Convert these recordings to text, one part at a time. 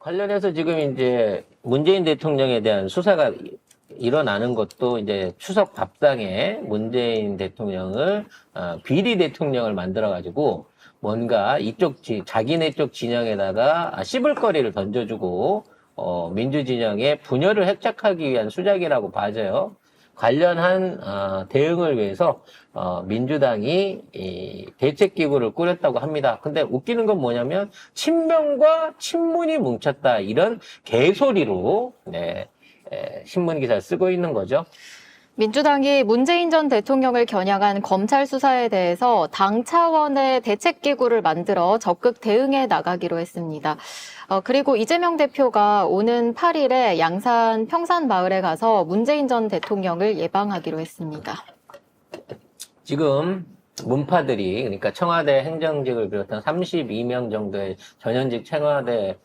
관련해서 지금 이제 문재인 대통령에 대한 수사가 일어나는 것도 이제 추석 밥상에 문재인 대통령을 비리 대통령을 만들어 가지고 뭔가 자기네 쪽 진영에다가 씹을 거리를 던져주고 민주 진영의 분열을 획책하기 위한 수작이라고 봐져요. 관련한 대응을 위해서 민주당이 이 대책기구를 꾸렸다고 합니다. 근데 웃기는 건 뭐냐면 친명과 친문이 뭉쳤다 이런 개소리로 신문 기사를 쓰고 있는 거죠. 민주당이 문재인 전 대통령을 겨냥한 검찰 수사에 대해서 당 차원의 대책기구를 만들어 적극 대응해 나가기로 했습니다. 그리고 이재명 대표가 오는 8일에 양산 평산마을에 가서 문재인 전 대통령을 예방하기로 했습니다. 지금 문파들이 그러니까 청와대 행정직을 비롯한 32명 정도의 전현직 청와대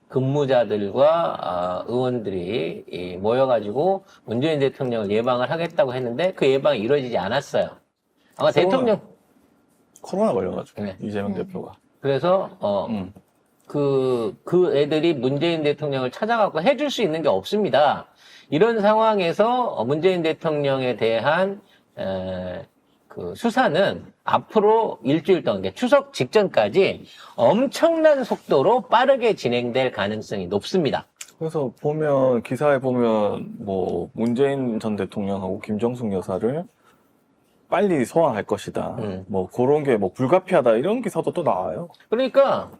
근무자들과 의원들이 모여가지고 문재인 대통령을 예방을 하겠다고 했는데 그 예방이 이루어지지 않았어요. 아마 대통령 코로나 걸려가지고 네. 이재명 대표가. 그래서 그 애들이 문재인 대통령을 찾아가고 해줄 수 있는 게 없습니다. 이런 상황에서 문재인 대통령에 대한 그 수사는 앞으로 일주일 동안, 추석 직전까지 엄청난 속도로 빠르게 진행될 가능성이 높습니다. 그래서 보면 기사에 보면 뭐 문재인 전 대통령하고 김정숙 여사를 빨리 소환할 것이다. 뭐 그런 게 뭐 불가피하다 이런 기사도 또 나와요. 그러니까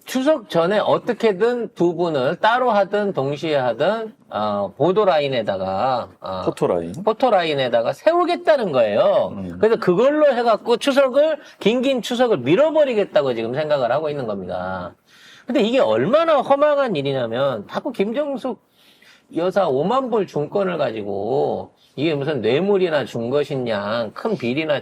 추석 전에 어떻게든 두 분을 따로 하든 동시에 하든 보도라인에다가 포토라인에다가 세우겠다는 거예요. 그래서 그걸로 해갖고 긴 추석을 밀어버리겠다고 지금 생각을 하고 있는 겁니다. 근데 이게 얼마나 허망한 일이냐면 자꾸 김정숙 여사 5만 불 중권을 가지고 이게 무슨 뇌물이나 준 것이냐, 큰 비리나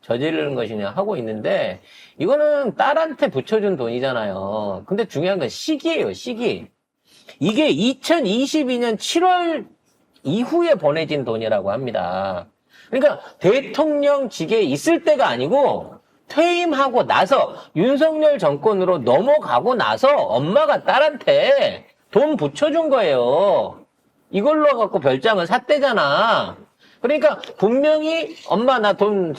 저지르는 것이냐 하고 있는데 이거는 딸한테 붙여준 돈이잖아요. 근데 중요한 건 시기예요, 시기. 이게 2022년 7월 이후에 보내진 돈이라고 합니다. 그러니까 대통령직에 있을 때가 아니고 퇴임하고 나서 윤석열 정권으로 넘어가고 나서 엄마가 딸한테 돈 붙여준 거예요. 이걸로 갖고 별장을 샀대잖아. 그러니까 분명히 엄마 나 돈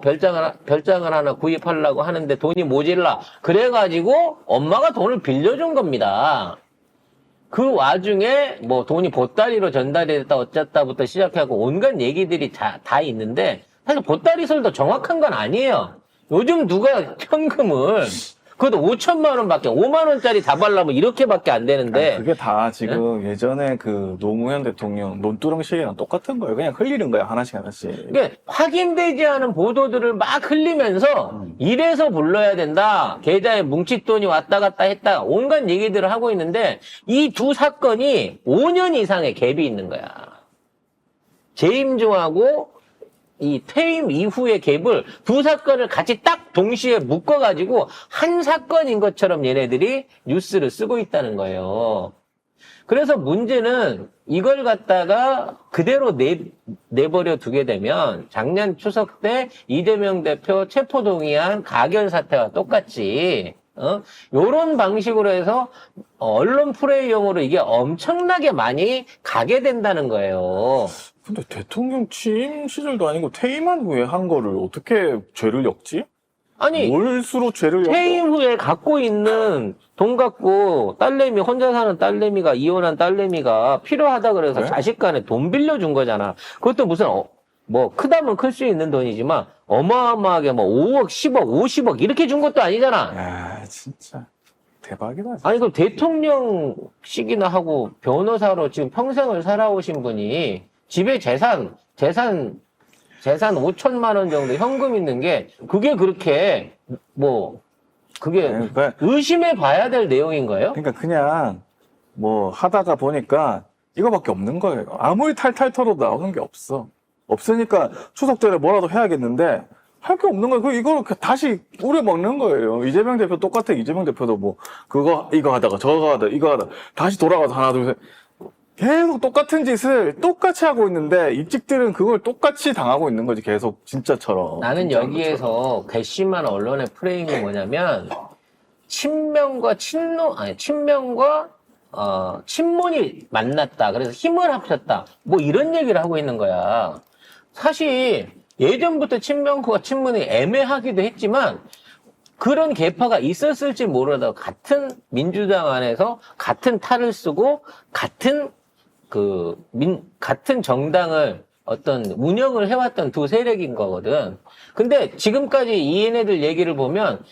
별장을 하나 구입하려고 하는데 돈이 모질라. 그래가지고 엄마가 돈을 빌려준 겁니다. 그 와중에 뭐 돈이 보따리로 전달이 됐다 어쨌다부터 시작하고 온갖 얘기들이 다 있는데 사실 보따리설도 정확한 건 아니에요. 요즘 누가 현금을 그것도 5천만 원밖에 5만 원짜리 다 발라면 이렇게밖에 안 되는데 그게 다 지금 예전에 그 노무현 대통령 논두렁 시기랑 똑같은 거예요. 그냥 흘리는 거야 하나씩. 그러니까 확인되지 않은 보도들을 막 흘리면서 이래서 불러야 된다. 계좌에 뭉칫돈이 왔다 갔다 했다. 온갖 얘기들을 하고 있는데 이 두 사건이 5년 이상의 갭이 있는 거야. 재임 중하고 이 퇴임 이후의 갭을 두 사건을 같이 딱 동시에 묶어가지고 한 사건인 것처럼 얘네들이 뉴스를 쓰고 있다는 거예요. 그래서 문제는 이걸 갖다가 그대로 내버려 두게 되면 작년 추석 때 이재명 대표 체포동의안 가결 사태와 똑같이 요런 방식으로 해서 언론 프레이용으로 이게 엄청나게 많이 가게 된다는 거예요. 근데 대통령 취임 시절도 아니고 퇴임한 후에 한 거를 어떻게 죄를 엮지? 아니 뭘수로 죄를 엮어? 퇴임 후에 갖고 있는 돈 갖고 딸내미 혼자 사는 딸내미가 이혼한 딸내미가 필요하다 그래서 그래? 자식 간에 돈 빌려준 거잖아. 그것도 무슨 뭐 크다면 클 수 있는 돈이지만 어마어마하게 뭐 5억, 10억, 50억 이렇게 준 것도 아니잖아. 야 진짜 대박이다. 진짜. 아니 그럼 대통령식이나 하고 변호사로 지금 평생을 살아오신 분이 집에 재산 5천만 원 정도 현금 있는 게 그게 그렇게 그게 그러니까 의심해 봐야 될 내용인 거예요? 그냥 뭐 하다가 보니까 이거밖에 없는 거예요. 아무리 탈탈 털어도 나오는 게 없어. 없으니까 추석 전에 뭐라도 해야겠는데 할 게 없는 거예요. 이걸 다시 우려 먹는 거예요. 이재명 대표 똑같아. 이재명 대표도 뭐 이거 하다가 저거 하다가 이거 하다가 다시 돌아가서 하나 둘 셋 계속 똑같은 짓을 똑같이 하고 있는데 입직들은 그걸 똑같이 당하고 있는 거지. 계속 진짜처럼. 나는 여기에서 괘씸한 언론의 프레임이 뭐냐면 친명과 친문이 만났다. 그래서 힘을 합쳤다. 뭐 이런 얘기를 하고 있는 거야. 사실 예전부터 친명과 친문이 애매하기도 했지만 그런 계파가 있었을지 모르다 같은 민주당 안에서 같은 탈을 쓰고 같은 같은 정당을 어떤 운영을 해왔던 두 세력인 거거든. 근데 지금까지 얘네들 얘기를 보면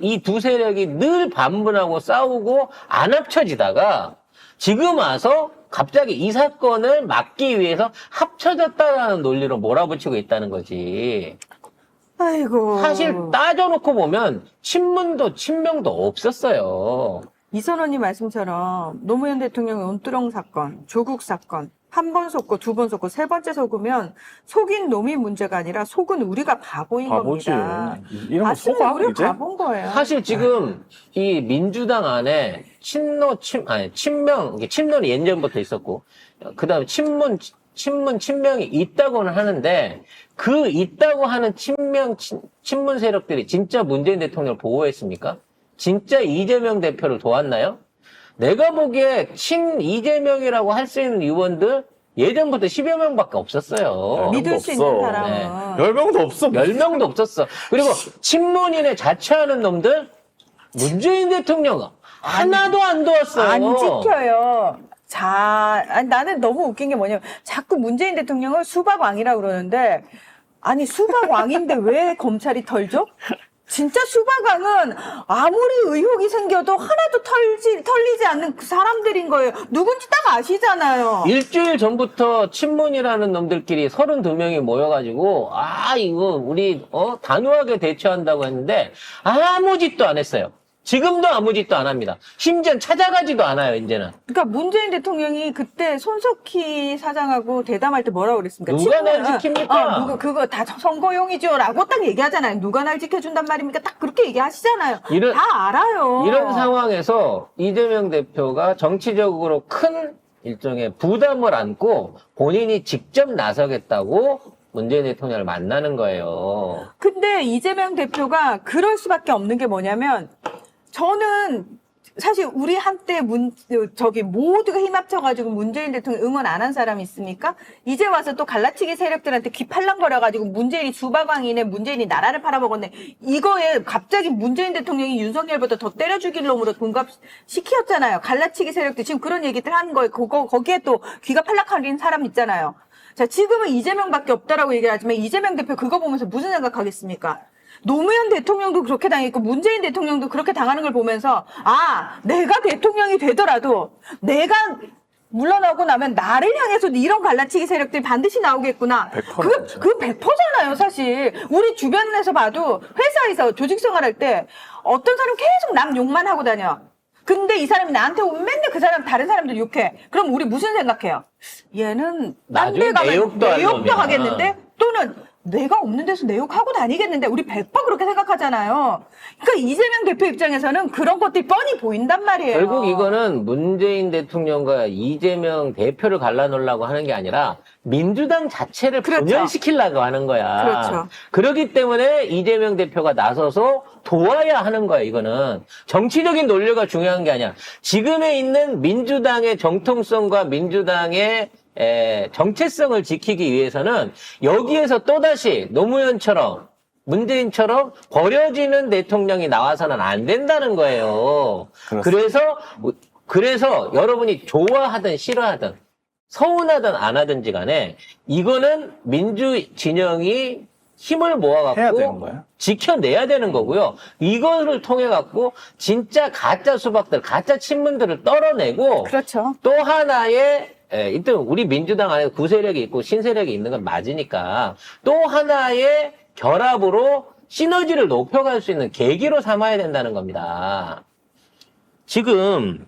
이 두 세력이 늘 반문하고 싸우고 안 합쳐지다가 지금 와서 갑자기 이 사건을 막기 위해서 합쳐졌다라는 논리로 몰아붙이고 있다는 거지. 아이고. 사실 따져놓고 보면 친문도 친명도 없었어요. 이선원님 말씀처럼 노무현 대통령의 온두렁 사건, 조국 사건, 한 번 속고, 두 번 속고, 세 번째 속으면 속인 놈이 문제가 아니라 속은 우리가 바보인 바보지. 겁니다. 이런 거 아시는 속아, 우리가 이제? 바본 거예요. 사실 지금 이 민주당 안에 친명, 친론이 예전부터 있었고, 그 다음에 친명이 있다고는 하는데, 그 있다고 하는 친문 세력들이 진짜 문재인 대통령을 보호했습니까? 진짜 이재명 대표를 도왔나요? 내가 보기에 이재명이라고 할 수 있는 의원들 예전부터 10여 명밖에 없었어요. 믿을 수 있는 없어. 사람은. 네. 10명도 없어. 10명도 없었어. 그리고 친문인에 자처하는 놈들 문재인 대통령 하나도 안 도왔어요. 안 지켜요. 아니, 나는 너무 웃긴 게 뭐냐면 자꾸 문재인 대통령을 수박왕이라고 그러는데 아니 수박왕인데 왜 검찰이 털죠? 진짜 수박왕은 아무리 의혹이 생겨도 하나도 털리지 않는 그 사람들인 거예요. 누군지 딱 아시잖아요. 일주일 전부터 친문이라는 놈들끼리 32명이 모여가지고 이거 우리 단호하게 대처한다고 했는데 아무 짓도 안 했어요. 지금도 아무 짓도 안 합니다. 심지어 찾아가지도 않아요, 이제는. 그러니까 문재인 대통령이 그때 손석희 사장하고 대담할 때 뭐라고 그랬습니까? 누가 날 지킵니까? 그거 다 선거용이죠. 라고 딱 얘기하잖아요. 누가 날 지켜준단 말입니까? 딱 그렇게 얘기하시잖아요. 다 알아요. 이런 상황에서 이재명 대표가 정치적으로 큰 일종의 부담을 안고 본인이 직접 나서겠다고 문재인 대통령을 만나는 거예요. 근데 이재명 대표가 그럴 수밖에 없는 게 뭐냐면 저는 사실 우리 한때 모두가 힘합쳐가지고 문재인 대통령 응원 안 한 사람이 있습니까? 이제 와서 또 갈라치기 세력들한테 귀 팔랑거려가지고 문재인이 수박왕이네, 문재인이 나라를 팔아먹었네. 이거에 갑자기 문재인 대통령이 윤석열보다 더 때려 죽일 놈으로 돈값시켰잖아요. 갈라치기 세력들 지금 그런 얘기들 하는 거예요. 거기에 또 귀가 팔락거리는 사람 있잖아요. 자, 지금은 이재명밖에 없다라고 얘기하지만 이재명 대표 그거 보면서 무슨 생각하겠습니까? 노무현 대통령도 그렇게 당했고 문재인 대통령도 그렇게 당하는 걸 보면서 내가 대통령이 되더라도 내가 물러나고 나면 나를 향해서 이런 갈라치기 세력들이 반드시 나오겠구나. 100%죠. 그거 100%잖아요, 사실. 우리 주변에서 봐도 회사에서 조직생활할 때 어떤 사람 계속 남 욕만 하고 다녀. 근데 이 사람이 나한테 오면 맨날 그 사람 다른 사람들 욕해. 그럼 우리 무슨 생각해요? 얘는 딴 데 나중에 가면 내 욕도 할 하겠는데 또는 내가 없는 데서 내 욕하고 다니겠는데 우리 100% 그렇게 생각하잖아요. 그러니까 이재명 대표 입장에서는 그런 것들이 뻔히 보인단 말이에요. 결국 이거는 문재인 대통령과 이재명 대표를 갈라놓으려고 하는 게 아니라 민주당 자체를 그렇죠. 분열시키려고 하는 거야. 그렇죠. 그렇기 때문에 이재명 대표가 나서서 도와야 하는 거야, 이거는. 정치적인 논리가 중요한 게 아니야. 지금에 있는 민주당의 정통성과 민주당의 정체성을 지키기 위해서는 여기에서 또다시 노무현처럼 문재인처럼 버려지는 대통령이 나와서는 안 된다는 거예요. 그래서 여러분이 좋아하든 싫어하든 서운하든 안 하든지 간에 이거는 민주 진영이 힘을 해야 되는 모아갖고 거야? 지켜내야 되는 거고요. 이거를 통해 갖고 진짜 가짜 수박들, 가짜 친문들을 떨어내고 그렇죠. 또 하나의 일단 우리 민주당 안에 구세력이 있고 신세력이 있는 건 맞으니까 또 하나의 결합으로 시너지를 높여갈 수 있는 계기로 삼아야 된다는 겁니다. 지금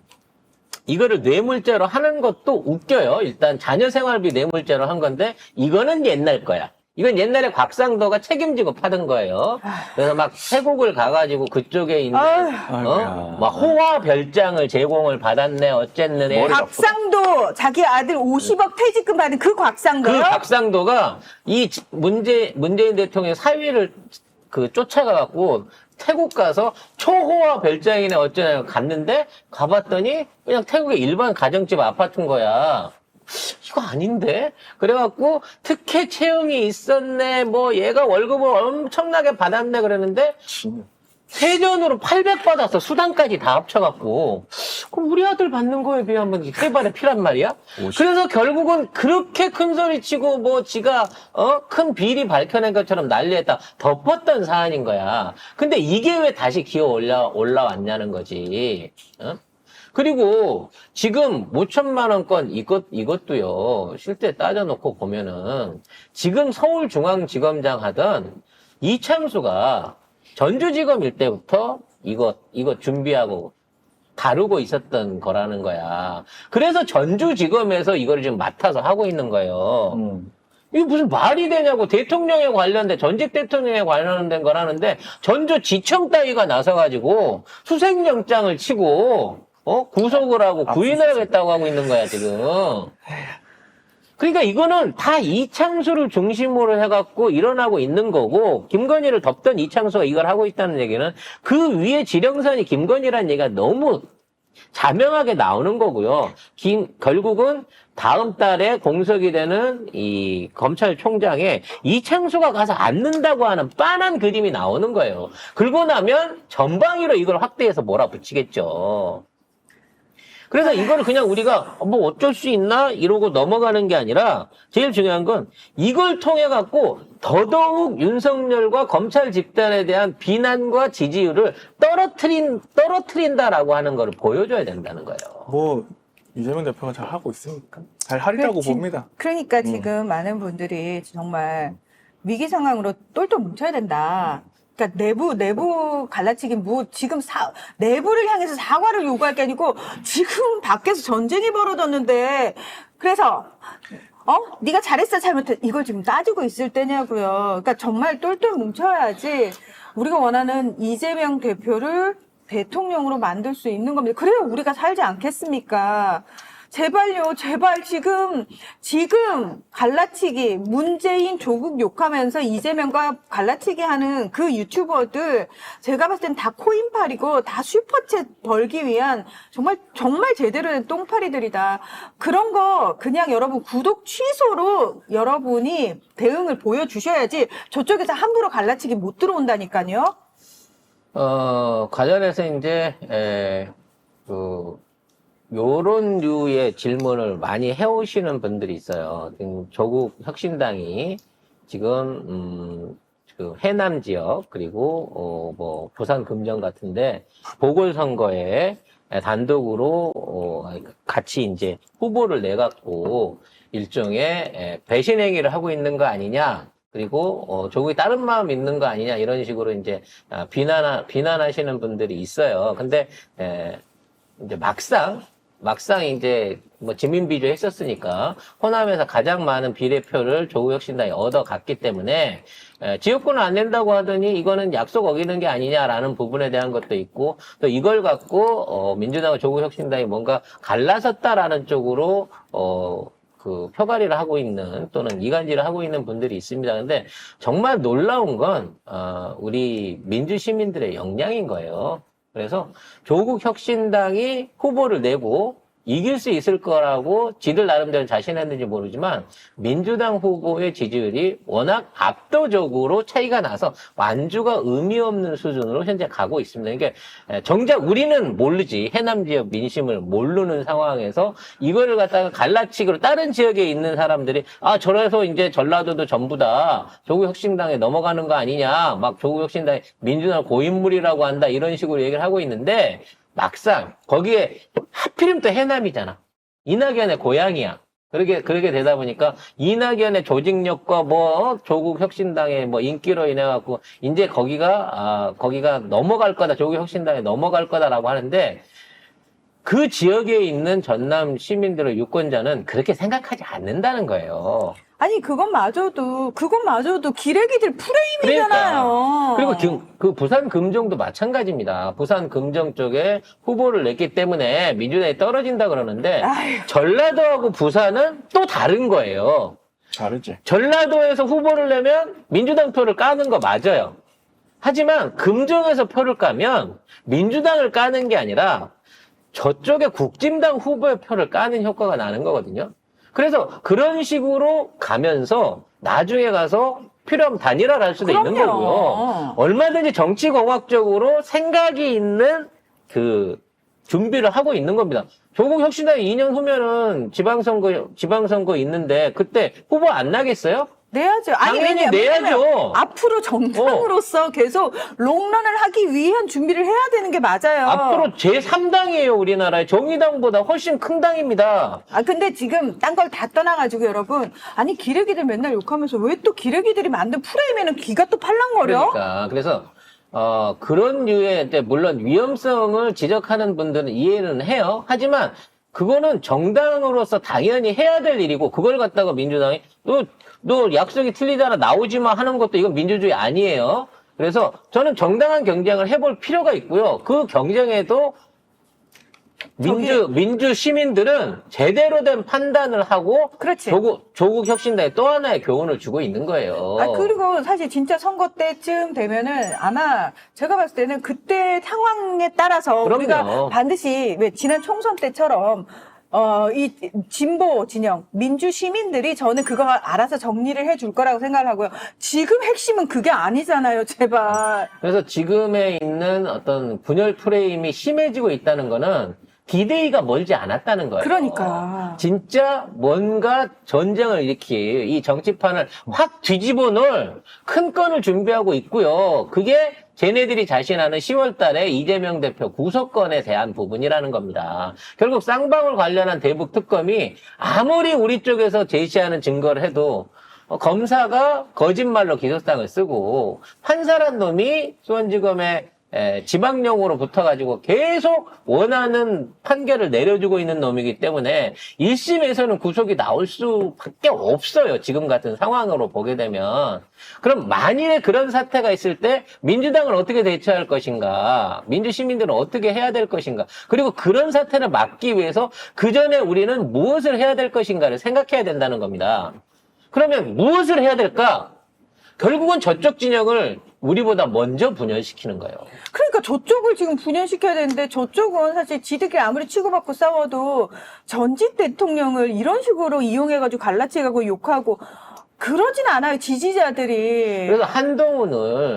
이거를 뇌물죄로 하는 것도 웃겨요. 일단 자녀생활비 뇌물죄로 한 건데 이거는 옛날 거야. 이건 옛날에 곽상도가 책임지고 파던 거예요. 그래서 막 태국을 가가지고 그쪽에 있는 막 호화 별장을 제공을 받았네 어쨌느네. 곽상도 자기 아들 50억 퇴직금 받은 그 곽상도. 그 곽상도가 이 문재인 대통령 사위를 쫓아가갖고 태국 가서 초호화 별장이네 어쩌냐 갔는데 가봤더니 그냥 태국의 일반 가정집 아파트인 거야. 이거 아닌데? 그래갖고 특혜 채용이 있었네. 뭐 얘가 월급을 엄청나게 받았네 그러는데 세전으로 800 받았어. 수당까지 다 합쳐갖고. 그럼 우리 아들 받는 거에 비하면 세 발의 피란 말이야? 그래서 결국은 그렇게 큰 소리 치고 뭐 지가 큰 비리 밝혀낸 것처럼 난리했다 덮었던 사안인 거야. 근데 이게 왜 다시 기어 올라왔냐는 거지. 그리고 지금 5천만 원권 이것도요. 실제 따져놓고 보면은 지금 서울중앙지검장 하던 이창수가 전주지검일 때부터 이거 준비하고 다루고 있었던 거라는 거야. 그래서 전주지검에서 이걸 지금 맡아서 하고 있는 거예요. 이게 무슨 말이 되냐고. 대통령에 관련된, 전직 대통령에 관련된 거라는데 전주지청 따위가 나서가지고 수색영장을 치고 구속을 하고 구인을 하겠다고 하고 있는 거야 지금. 그러니까 이거는 다 이창수를 중심으로 해갖고 일어나고 있는 거고, 김건희를 덮던 이창수가 이걸 하고 있다는 얘기는 그 위에 지령선이 김건희라는 얘기가 너무 자명하게 나오는 거고요. 결국은 다음 달에 공석이 되는 이 검찰총장에 이창수가 가서 앉는다고 하는 빤한 그림이 나오는 거예요. 그러고 나면 전방위로 이걸 확대해서 몰아붙이겠죠. 그래서 이거를 그냥 우리가 뭐 어쩔 수 있나 이러고 넘어가는 게 아니라 제일 중요한 건 이걸 통해 갖고 더더욱 윤석열과 검찰 집단에 대한 비난과 지지율을 떨어뜨린다라고 하는 걸 보여줘야 된다는 거예요. 뭐 이재명 대표가 잘 하고 있으니까 잘 하리라고 봅니다. 그러니까 지금 많은 분들이 정말 위기 상황으로 똘똘 뭉쳐야 된다. 그러니까 내부 갈라치기 지금 내부를 향해서 사과를 요구할 게 아니고 지금 밖에서 전쟁이 벌어졌는데 그래서 네가 잘했어 잘못했어 이걸 지금 따지고 있을 때냐고요. 그러니까 정말 똘똘 뭉쳐야지 우리가 원하는 이재명 대표를 대통령으로 만들 수 있는 겁니다. 그래야 우리가 살지 않겠습니까? 제발요, 제발 지금 갈라치기, 문재인 조국 욕하면서 이재명과 갈라치기 하는 그 유튜버들, 제가 봤을 땐 다 코인팔이고, 다 슈퍼챗 벌기 위한 정말 제대로 된 똥파리들이다. 그런 거 그냥 여러분 구독 취소로 여러분이 대응을 보여주셔야지 저쪽에서 함부로 갈라치기 못 들어온다니까요. 관련해서 이제, 요런 류의 질문을 많이 해오시는 분들이 있어요. 조국 혁신당이 지금, 그 해남 지역, 그리고, 뭐, 부산 금정 같은데, 보궐선거에 단독으로, 같이 이제 후보를 내갖고 일종의 배신 행위를 하고 있는 거 아니냐. 그리고, 조국이 다른 마음 있는 거 아니냐. 이런 식으로 이제 비난하시는 분들이 있어요. 근데, 이제 막상 이제 뭐 지민비조 했었으니까 호남에서 가장 많은 비례표를 조국혁신당이 얻어갔기 때문에 지역구는 안 낸다고 하더니 이거는 약속 어기는 게 아니냐라는 부분에 대한 것도 있고 또 이걸 갖고 민주당과 조국혁신당이 뭔가 갈라섰다라는 쪽으로 그 표가리를 하고 있는 또는 이간질을 하고 있는 분들이 있습니다. 근데 정말 놀라운 건 우리 민주시민들의 역량인 거예요. 그래서 조국 혁신당이 후보를 내고 이길 수 있을 거라고 지들 나름대로 자신했는지 모르지만 민주당 후보의 지지율이 워낙 압도적으로 차이가 나서 완주가 의미 없는 수준으로 현재 가고 있습니다. 그러니까 정작 우리는 모르지 해남 지역 민심을 모르는 상황에서 이거를 갖다가 갈라치기로 다른 지역에 있는 사람들이 저래서 이제 전라도도 전부 다 조국 혁신당에 넘어가는 거 아니냐 막 조국 혁신당이 민주당 고인물이라고 한다 이런 식으로 얘기를 하고 있는데 막상 거기에 하필이면 또 해남이잖아. 이낙연의 고향이야. 그렇게 되다 보니까 이낙연의 조직력과 뭐 조국 혁신당의 뭐 인기로 인해 갖고 이제 거기가 넘어갈 거다. 조국 혁신당에 넘어갈 거다라고 하는데 그 지역에 있는 전남 시민들의 유권자는 그렇게 생각하지 않는다는 거예요. 아니 그것마저도 기레기들 프레임이잖아요. 그러니까. 그리고 그 부산 금정도 마찬가지입니다. 부산 금정 쪽에 후보를 냈기 때문에 민주당이 떨어진다 그러는데 전라도하고 부산은 또 다른 거예요. 다르지. 전라도에서 후보를 내면 민주당 표를 까는 거 맞아요. 하지만 금정에서 표를 까면 민주당을 까는 게 아니라 저쪽에 국진당 후보의 표를 까는 효과가 나는 거거든요. 그래서 그런 식으로 가면서 나중에 가서 필요하면 단일화를 할 수도 있는 그럼요. 거고요. 얼마든지 정치공학적으로 생각이 있는 그 준비를 하고 있는 겁니다. 조국 혁신당이 2년 후면은 지방선거 있는데 그때 후보 안 나겠어요? 내야죠. 아니, 당연히 왜냐면 내야죠. 앞으로 정당으로서 계속 롱런을 하기 위한 준비를 해야 되는 게 맞아요. 앞으로 제3당이에요, 우리나라에. 정의당보다 훨씬 큰 당입니다. 아, 근데 지금 딴 걸 다 떠나가지고 여러분, 아니, 기레기들 맨날 욕하면서 왜 또 기레기들이 만든 프레임에는 귀가 또 팔랑거려? 그러니까. 그래서, 그런 류의, 이제 물론 위험성을 지적하는 분들은 이해는 해요. 하지만, 그거는 정당으로서 당연히 해야 될 일이고, 그걸 갖다가 민주당이, 너 약속이 틀리잖아, 나오지 마 하는 것도 이건 민주주의 아니에요. 그래서 저는 정당한 경쟁을 해볼 필요가 있고요. 그 경쟁에도 민주 시민들은 제대로 된 판단을 하고 그렇지. 조국 혁신당에 또 하나의 교훈을 주고 있는 거예요. 아, 그리고 사실 진짜 선거 때쯤 되면은 아마 제가 봤을 때는 그때 상황에 따라서 그럼요. 우리가 반드시 왜 지난 총선 때처럼 이 진보 진영, 민주 시민들이 저는 그거 알아서 정리를 해줄 거라고 생각을 하고요. 지금 핵심은 그게 아니잖아요, 제발. 그래서 지금에 있는 어떤 분열 프레임이 심해지고 있다는 거는 디데이가 멀지 않았다는 거예요. 그러니까. 진짜 뭔가 전쟁을 일으킬 이 정치판을 확 뒤집어 놓을 큰 건을 준비하고 있고요. 그게 쟤네들이 자신하는 10월 달에 이재명 대표 구속건에 대한 부분이라는 겁니다. 결국 쌍방울 관련한 대북 특검이 아무리 우리 쪽에서 제시하는 증거를 해도 검사가 거짓말로 기소장을 쓰고 판사란 놈이 수원지검에 지방령으로 붙어가지고 계속 원하는 판결을 내려주고 있는 놈이기 때문에 1심에서는 구속이 나올 수밖에 없어요. 지금 같은 상황으로 보게 되면. 그럼 만일에 그런 사태가 있을 때 민주당은 어떻게 대처할 것인가? 민주시민들은 어떻게 해야 될 것인가? 그리고 그런 사태를 막기 위해서 그 전에 우리는 무엇을 해야 될 것인가를 생각해야 된다는 겁니다. 그러면 무엇을 해야 될까? 결국은 저쪽 진영을 우리보다 먼저 분열시키는 거예요. 그러니까 저쪽을 지금 분열시켜야 되는데 저쪽은 사실 지들끼리 아무리 치고받고 싸워도 전직 대통령을 이런 식으로 이용해가지고 갈라치고 욕하고 그러진 않아요, 지지자들이. 그래서 한동훈과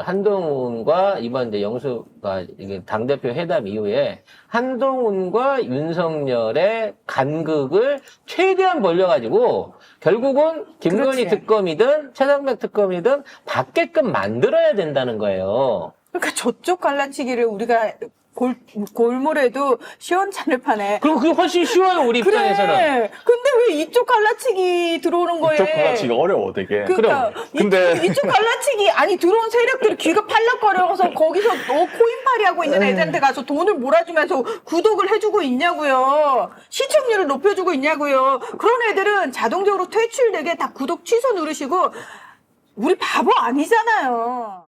이번 이제 영수가 이게 당대표 회담 이후에 한동훈과 윤석열의 간극을 최대한 벌려가지고 결국은 김건희 그렇지. 특검이든 최상병 특검이든 받게끔 만들어야 된다는 거예요. 그러니까 저쪽 갈라치기를 우리가 골몰에도 시원찮을 판에. 그리고 그게 훨씬 쉬워요, 우리 입장에서는. 그래. 근데 왜 이쪽 갈라치기 들어오는 거에. 이쪽 갈라치기 어려워 되게. 그러니까 근데- 이쪽 갈라치기 아니 들어온 세력들이 귀가 팔락거려서 거기서 코인팔이 하고 있는 애들한테 가서 돈을 몰아주면서 구독을 해주고 있냐고요. 시청률을 높여주고 있냐고요. 그런 애들은 자동적으로 퇴출되게 다 구독 취소 누르시고 우리 바보 아니잖아요.